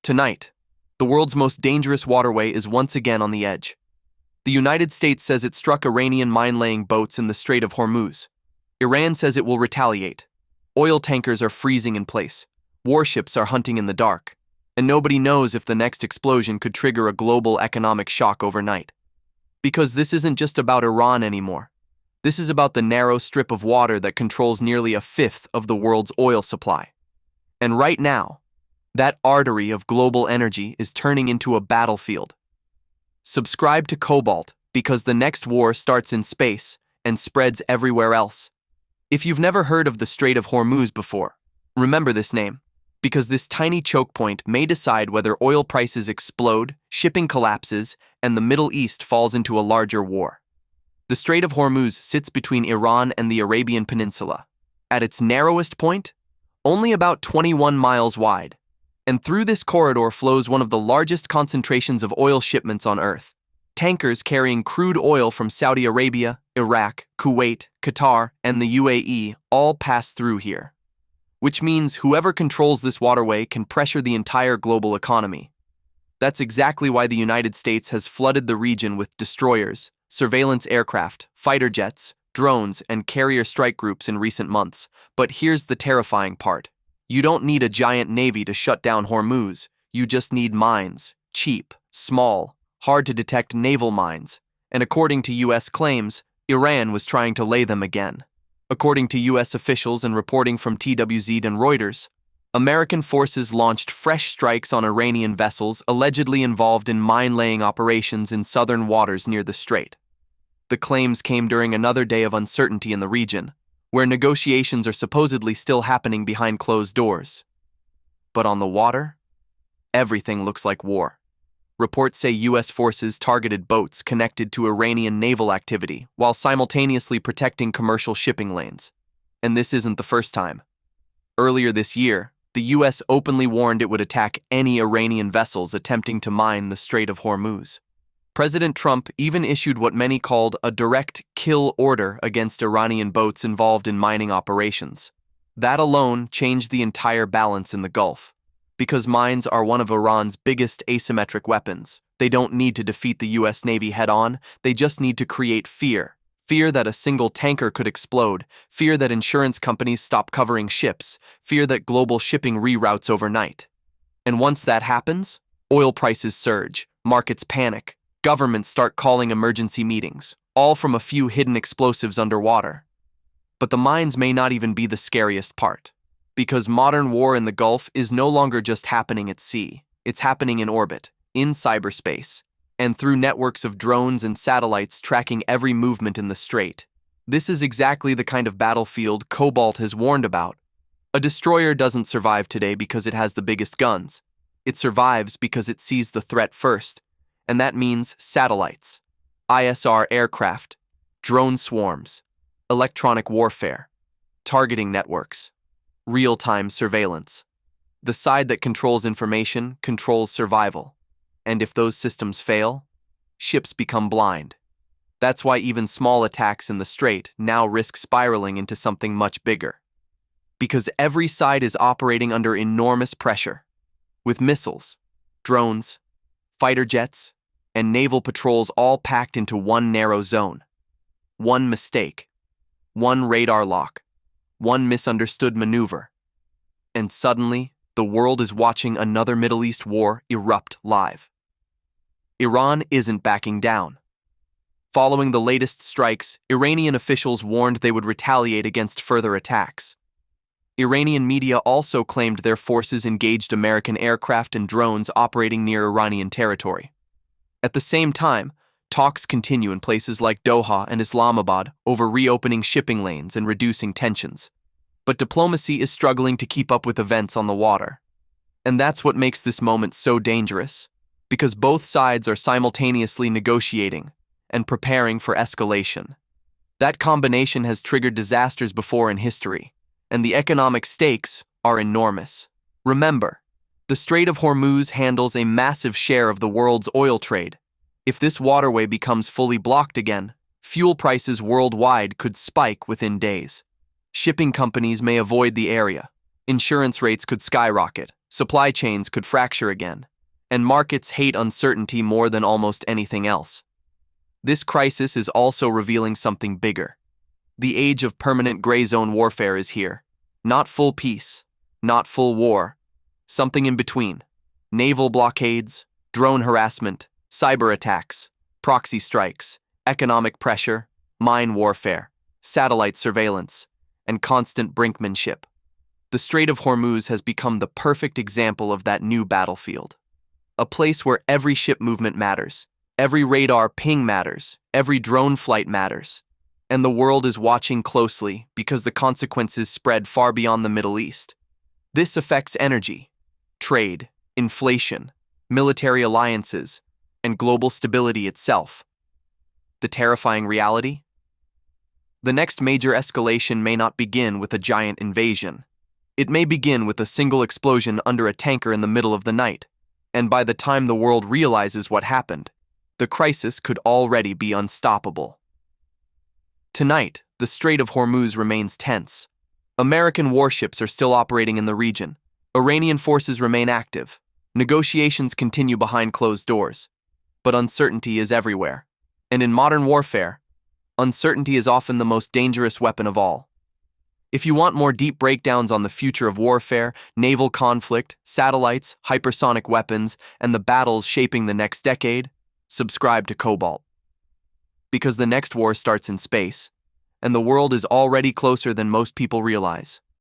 Tonight, the world's most dangerous waterway is once again on the edge. The United States says it struck Iranian mine-laying boats in the Strait of Hormuz. Iran says it will retaliate. Oil tankers are freezing in place. Warships are hunting in the dark. And nobody knows if the next explosion could trigger a global economic shock overnight. Because this isn't just about Iran anymore. This is about the narrow strip of water that controls nearly a fifth of the world's oil supply. And right now, that artery of global energy is turning into a battlefield. Subscribe to Cobalt because the next war starts in space and spreads everywhere else. If you've never heard of the Strait of Hormuz before, remember this name, because this tiny choke point may decide whether oil prices explode, shipping collapses, and the Middle East falls into a larger war. The Strait of Hormuz sits between Iran and the Arabian Peninsula. At its narrowest point, only about 21 miles wide. And through this corridor flows one of the largest concentrations of oil shipments on Earth. Tankers carrying crude oil from Saudi Arabia, Iraq, Kuwait, Qatar, and the UAE all pass through here. Which means whoever controls this waterway can pressure the entire global economy. That's exactly why the United States has flooded the region with destroyers, surveillance aircraft, fighter jets, drones, and carrier strike groups in recent months. But here's the terrifying part. You don't need a giant navy to shut down Hormuz. You just need mines, cheap, small, hard-to-detect naval mines. And according to U.S. claims, Iran was trying to lay them again. According to U.S. officials and reporting from TWZ and Reuters, American forces launched fresh strikes on Iranian vessels allegedly involved in mine-laying operations in southern waters near the strait. The claims came during another day of uncertainty in the region, where negotiations are supposedly still happening behind closed doors. But on the water, everything looks like war. Reports say U.S. forces targeted boats connected to Iranian naval activity while simultaneously protecting commercial shipping lanes. And this isn't the first time. Earlier this year, the U.S. openly warned it would attack any Iranian vessels attempting to mine the Strait of Hormuz. President Trump even issued what many called a direct kill order against Iranian boats involved in mining operations. That alone changed the entire balance in the Gulf. Because mines are one of Iran's biggest asymmetric weapons, they don't need to defeat the U.S. Navy head-on, they just need to create fear. Fear that a single tanker could explode, fear that insurance companies stop covering ships, fear that global shipping reroutes overnight. And once that happens, oil prices surge, markets panic, governments start calling emergency meetings, all from a few hidden explosives underwater. But the mines may not even be the scariest part. Because modern war in the Gulf is no longer just happening at sea, it's happening in orbit, in cyberspace, and through networks of drones and satellites tracking every movement in the strait. This is exactly the kind of battlefield Cobalt has warned about. A destroyer doesn't survive today because it has the biggest guns. It survives because it sees the threat first. And that means satellites, ISR aircraft, drone swarms, electronic warfare, targeting networks, real-time surveillance. The side that controls information controls survival. And if those systems fail, ships become blind. That's why even small attacks in the strait now risk spiraling into something much bigger. Because every side is operating under enormous pressure, with missiles, drones, fighter jets, and naval patrols all packed into one narrow zone. One mistake, one radar lock, one misunderstood maneuver. And suddenly, the world is watching another Middle East war erupt live. Iran isn't backing down. Following the latest strikes, Iranian officials warned they would retaliate against further attacks. Iranian media also claimed their forces engaged American aircraft and drones operating near Iranian territory. At the same time, talks continue in places like Doha and Islamabad over reopening shipping lanes and reducing tensions. But diplomacy is struggling to keep up with events on the water. And that's what makes this moment so dangerous, because both sides are simultaneously negotiating and preparing for escalation. That combination has triggered disasters before in history, and the economic stakes are enormous. Remember, the Strait of Hormuz handles a massive share of the world's oil trade. If this waterway becomes fully blocked again, fuel prices worldwide could spike within days. Shipping companies may avoid the area. Insurance rates could skyrocket. Supply chains could fracture again, and markets hate uncertainty more than almost anything else. This crisis is also revealing something bigger. The age of permanent gray zone warfare is here. Not full peace, not full war, something in between. Naval blockades, drone harassment, cyber attacks, proxy strikes, economic pressure, mine warfare, satellite surveillance, and constant brinkmanship. The Strait of Hormuz has become the perfect example of that new battlefield. A place where every ship movement matters, every radar ping matters, every drone flight matters. And the world is watching closely because the consequences spread far beyond the Middle East. This affects energy, trade, inflation, military alliances, and global stability itself. The terrifying reality? The next major escalation may not begin with a giant invasion. It may begin with a single explosion under a tanker in the middle of the night, and by the time the world realizes what happened, the crisis could already be unstoppable. Tonight, the Strait of Hormuz remains tense. American warships are still operating in the region. Iranian forces remain active. Negotiations continue behind closed doors. But uncertainty is everywhere. And in modern warfare, uncertainty is often the most dangerous weapon of all. If you want more deep breakdowns on the future of warfare, naval conflict, satellites, hypersonic weapons, and the battles shaping the next decade, subscribe to Cobalt. Because the next war starts in space, and the world is already closer than most people realize.